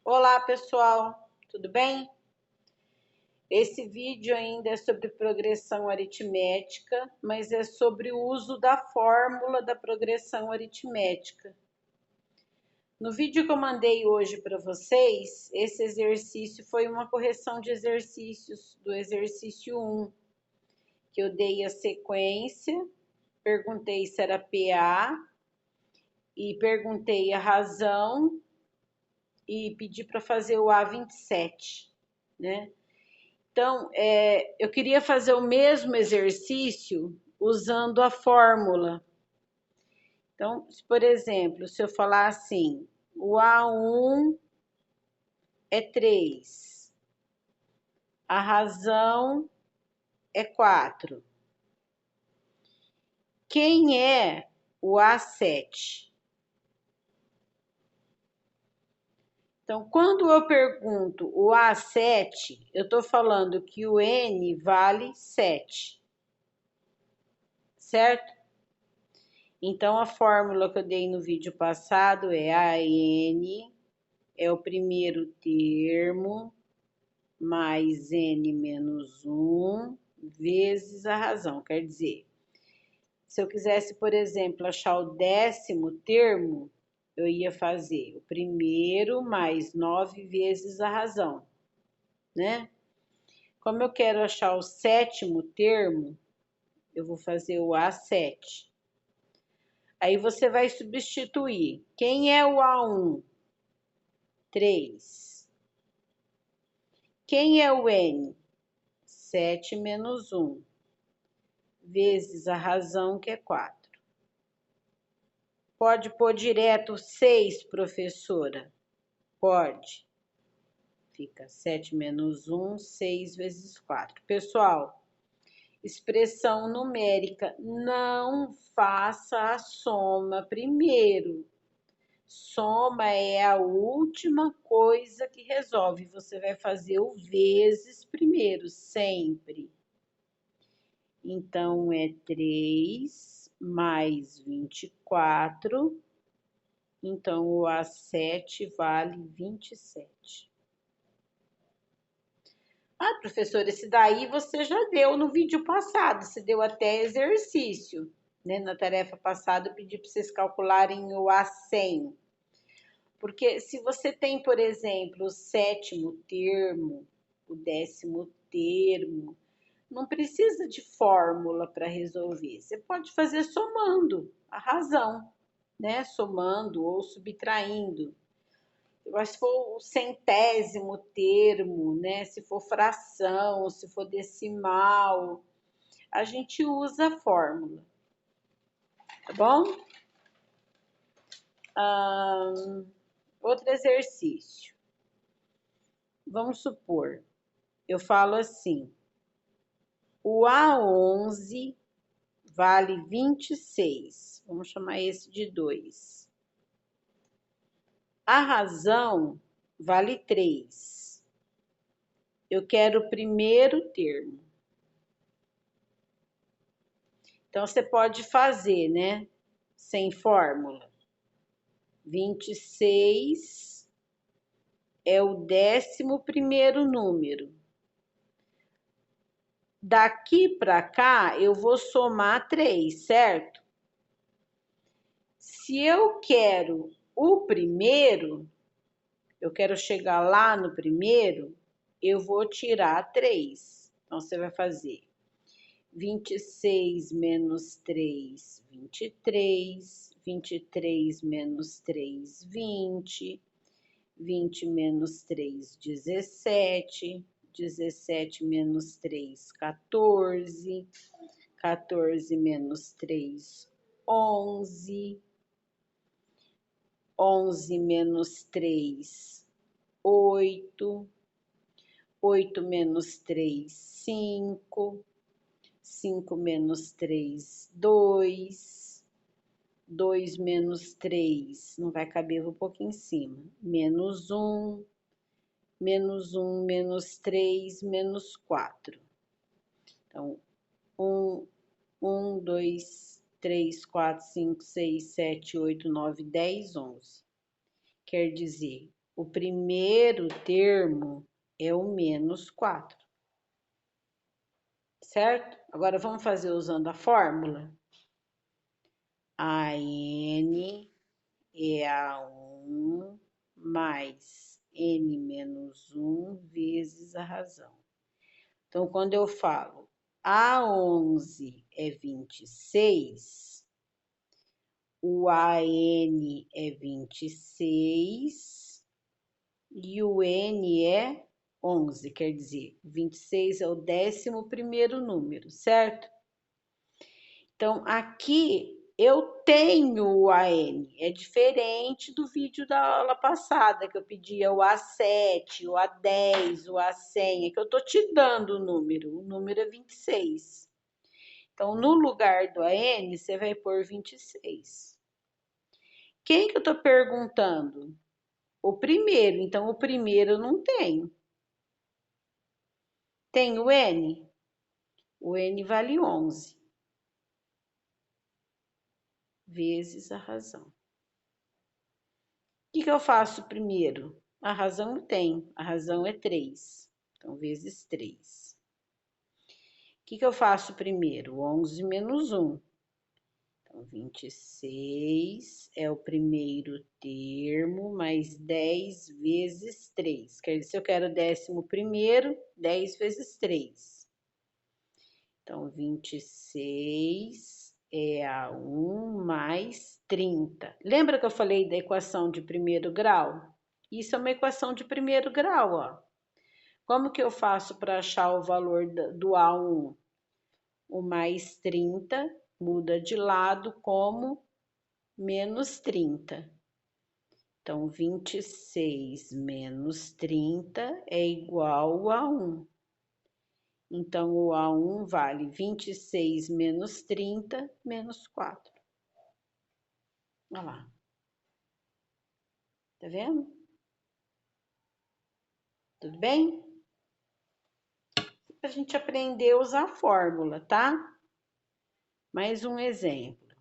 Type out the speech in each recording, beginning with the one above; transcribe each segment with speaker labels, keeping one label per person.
Speaker 1: Olá, pessoal, tudo bem? Esse vídeo ainda é sobre progressão aritmética, mas é sobre o uso da fórmula da progressão aritmética. No vídeo que eu mandei hoje para vocês, esse exercício foi uma correção de exercícios do exercício 1, que eu dei a sequência, perguntei se era PA e perguntei a razão e pedi para fazer o A27, né? Então, eu queria fazer o mesmo exercício usando a fórmula. Então, por exemplo, se eu falar assim, o A1 é 3, a razão é 4. Quem é o A7? Então, quando eu pergunto o A7, eu estou falando que o N vale 7, certo? Então, a fórmula que eu dei no vídeo passado é AN é o primeiro termo mais N menos 1 vezes a razão. Quer dizer, se eu quisesse, por exemplo, achar o 10º termo, eu ia fazer o primeiro mais 9 vezes a razão, né? Como eu quero achar o 7º termo, eu vou fazer o A7. Aí você vai substituir. Quem é o A1? 3. Quem é o N? 7 menos 1, vezes a razão, que é 4. Pode pôr direto 6, professora? Pode. Fica 7 menos 1, 6 vezes 4. Pessoal, expressão numérica, não faça a soma primeiro. Soma é a última coisa que resolve. Você vai fazer o vezes primeiro, sempre. Então, é 3 mais 24. Então, o A7 vale 27. Ah, professor, esse daí você já deu no vídeo passado. Você deu até exercício, né? Na tarefa passada, eu pedi para vocês calcularem o A100. Porque se você tem, por exemplo, o 7º termo, o 10º termo, não precisa de fórmula para resolver. Você pode fazer somando a razão, né? Somando ou subtraindo. Mas se for o 100º termo, né? Se for fração, se for decimal, a gente usa a fórmula, tá bom? Outro exercício. Vamos supor, eu falo assim, o A11 vale 26. Vamos chamar esse de 2. A razão vale 3. Eu quero o primeiro termo. Então, você pode fazer, né? Sem fórmula. 26 é o 11º número. Daqui para cá, eu vou somar 3, certo? Se eu quero o primeiro, eu quero chegar lá no primeiro, eu vou tirar 3. Então, você vai fazer 26 menos 3, 23. 23 menos 3, 20. 20 menos 3, 17. 17 menos 3, 14. 14 menos 3, 11. 11 menos 3, 8. 8 menos 3, 5. 5 menos 3, 2. 2 menos 3, não vai caber, vou um pouquinho em cima. Menos 1. Menos 1, menos 3, menos 4. Então, 1, 2, 3, 4, 5, 6, 7, 8, 9, 10, 11. Quer dizer, O primeiro termo é o menos 4, certo? Agora vamos fazer usando a fórmula. AN é A1 mais N menos 1 vezes a razão. Então, quando eu falo A11 é 26, o AN é 26 e o N é 11, quer dizer, 26 é o 11º número, certo? Então, aqui eu tenho o AN, é diferente do vídeo da aula passada, que eu pedia o A7, o A10, o A100, é que eu tô te dando o número é 26. Então, no lugar do AN, você vai pôr 26. Quem que eu tô perguntando? O primeiro, então o primeiro eu não tenho. Tem o N? O N vale 11 vezes a razão. O que eu faço primeiro? A razão eu tenho, a razão é 3, então vezes 3. O que eu faço primeiro? 11 menos 1. Então, 26 é o primeiro termo, mais 10 vezes 3. Quer dizer, se eu quero o 11º, 10 vezes 3. Então, 26 é A1 mais 30. Lembra que eu falei da equação de primeiro grau? Isso é uma equação de primeiro grau, ó. Como que eu faço para achar o valor do A1? O mais 30 muda de lado como menos 30. Então, 26 menos 30 é igual a 1. Então, o A1 vale 26 menos 30 menos 4. Olha lá. Tá vendo? Tudo bem? Pra gente aprender a usar a fórmula, tá? Mais um exemplo.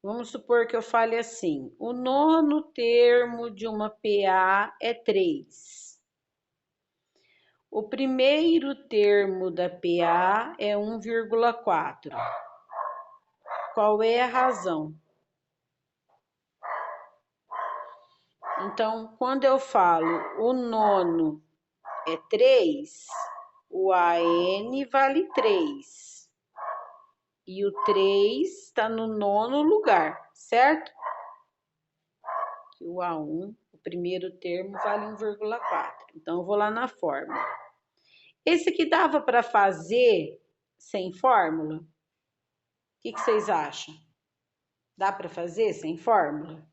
Speaker 1: Vamos supor que eu fale assim: o nono termo de uma PA é 3. O primeiro termo da PA é 1,4. Qual é a razão? Então, quando eu falo o nono é 3, o AN vale 3. E o 3 está no nono lugar, certo? Que o A1, o primeiro termo, vale 1,4. Então, eu vou lá na fórmula. Esse aqui dava para fazer sem fórmula? O que vocês acham? Dá para fazer sem fórmula?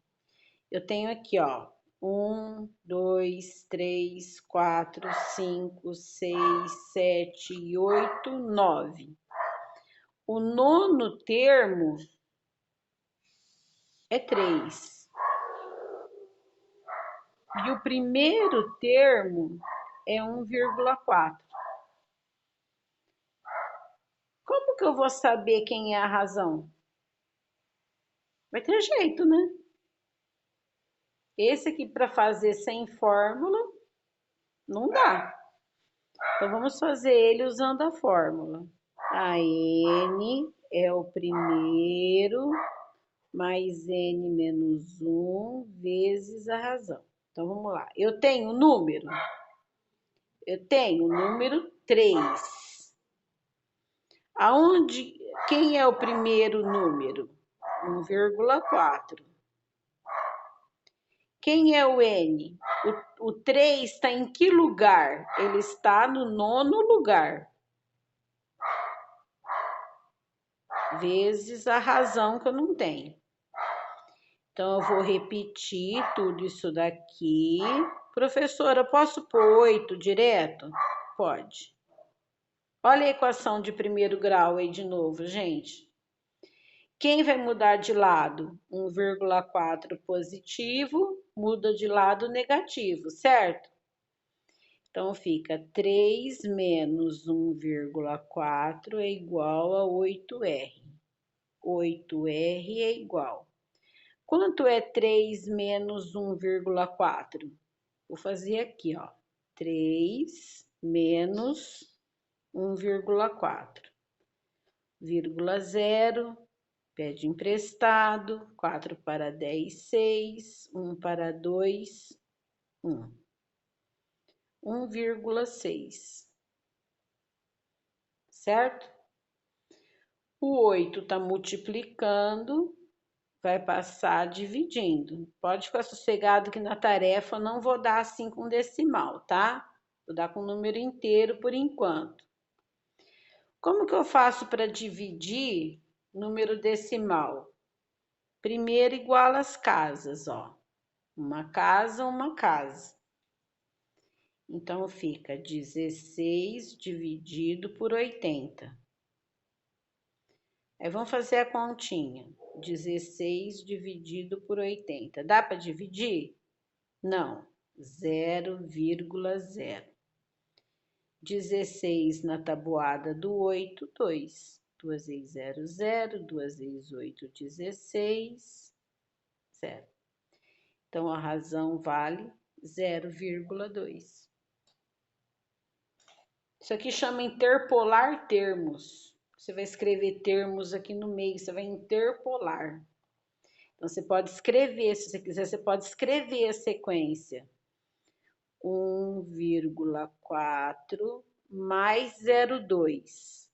Speaker 1: Eu tenho aqui, ó, 1, 2, 3, 4, 5, 6, 7, 8, 9. O nono termo é 3. E o primeiro termo é 1,4. Como que eu vou saber quem é a razão? Vai ter jeito, né? Esse aqui para fazer sem fórmula não dá. Então vamos fazer ele usando a fórmula. A N é o primeiro mais N menos 1 vezes a razão. Então vamos lá. Eu tenho o número? Eu tenho o número 3. Quem é o primeiro número? 1,4. Quem é o N? O 3 está em que lugar? Ele está no nono lugar. Vezes a razão que eu não tenho. Então, eu vou repetir tudo isso daqui. Professora, posso pôr 8 direto? Pode. Olha a equação de primeiro grau aí de novo, gente. Quem vai mudar de lado? 1,4 positivo, muda de lado negativo, certo? Então, fica 3 menos 1,4 é igual a 8R. 8R é igual. Quanto é 3 menos 1,4? Vou fazer aqui, ó. 3 menos 1,4. Vírgula 0, pede emprestado, 4 para 10, 6, 1 para 2, 1. 1,6. Certo? O 8 está multiplicando, vai passar dividindo. Pode ficar sossegado que na tarefa eu não vou dar assim com decimal, tá? Vou dar com número inteiro por enquanto. Como que eu faço para dividir número decimal? Primeiro iguala as casas, ó. Uma casa. Então fica 16 dividido por 80. Aí vamos fazer a continha. 16 dividido por 80. Dá para dividir? Não. 0,0. 16 na tabuada do 8, 2. 2 vezes 0, 0. 2 vezes 8, 16. 0. Então, a razão vale 0,2. Isso aqui chama interpolar termos. Você vai escrever termos aqui no meio, você vai interpolar. Então, você pode escrever, se você quiser, você pode escrever a sequência. 1,4 mais 0,2.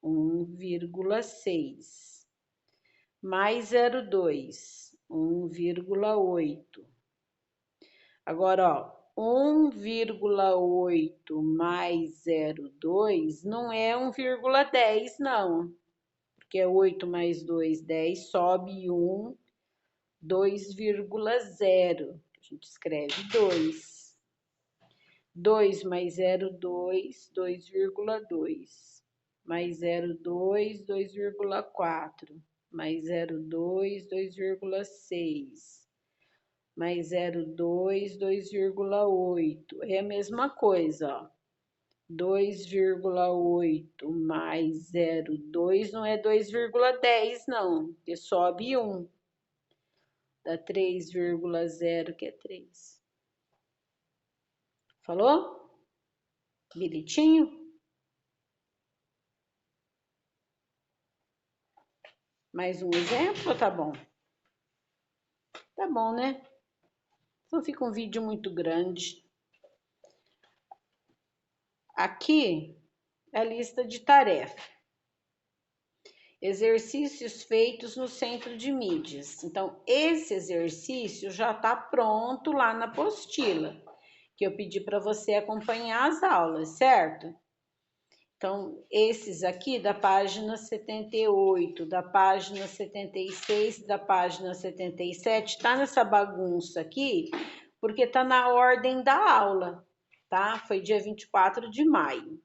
Speaker 1: 1,6. Mais 0,2. 1,8. Agora, ó, 1,8 mais 0,2 não é 1,10, não. Porque é 8 mais 2, 10, sobe 1, 2,0. A gente escreve 2. 2 mais 0,2, 2,2. Mais 0,2, 2,4. Mais 0,2, 2,6. Mais 0,2, 2,8. É a mesma coisa, ó. 2,8 mais 0,2 não é 2,10, não, porque sobe 1. Dá 3,0, que é 3. Falou? Bonitinho? Mais um exemplo, tá bom? Tá bom, né? Não fica um vídeo muito grande. Aqui é a lista de tarefa. Exercícios feitos no centro de mídias. Então, esse exercício já está pronto lá na apostila, que eu pedi para você acompanhar as aulas, certo? Então, esses aqui da página 78, da página 76, da página 77, tá nessa bagunça aqui, porque tá na ordem da aula, tá? Foi dia 24 de maio.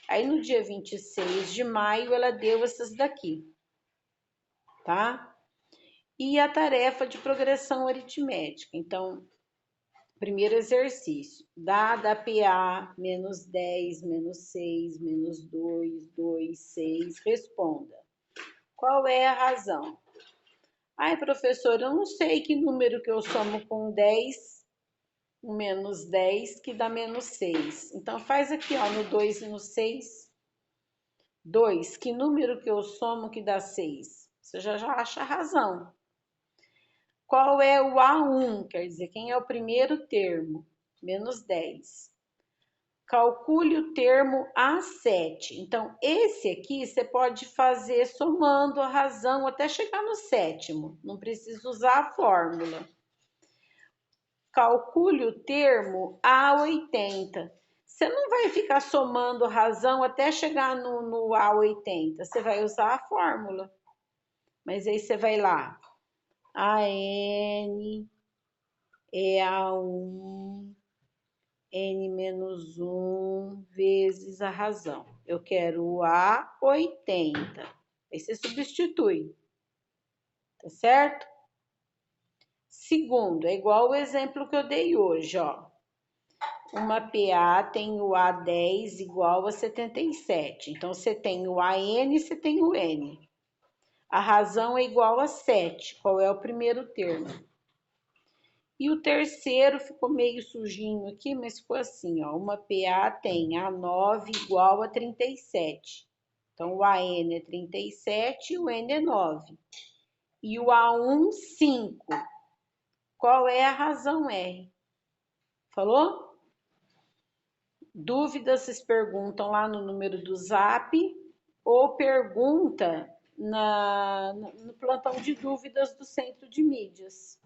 Speaker 1: Aí, no dia 26 de maio, ela deu essas daqui, tá? E a tarefa de progressão aritmética. Então, primeiro exercício, dada PA, menos 10, menos 6, menos 2, 2, 6, responda. Qual é a razão? Ai, professor, eu não sei que número que eu somo com 10, menos 10, que dá menos 6. Então, faz aqui, ó, no 2 e no 6. 2, que número que eu somo que dá 6? Você já acha a razão. Qual é o A1? Quer dizer, quem é o primeiro termo? Menos 10. Calcule o termo A7. Então, esse aqui você pode fazer somando a razão até chegar no sétimo. Não precisa usar a fórmula. Calcule o termo A80. Você não vai ficar somando razão até chegar no A80. Você vai usar a fórmula. Mas aí você vai lá. AN é A1, N menos 1 vezes a razão. Eu quero o A80. Aí você substitui. Tá certo? Segundo, é igual o exemplo que eu dei hoje, ó. Uma PA tem o A10 igual a 77. Então, você tem o AN e você tem o N. A razão é igual a 7. Qual é o primeiro termo? E o terceiro ficou meio sujinho aqui, mas ficou assim, ó. Uma PA tem A9 igual a 37. Então, o AN é 37 e o N é 9. E o A1, 5. Qual é a razão R? Falou? Dúvidas, vocês perguntam lá no número do Zap ou pergunta no plantão de dúvidas do Centro de Mídias.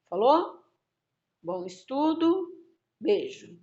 Speaker 1: Falou? Bom estudo, beijo.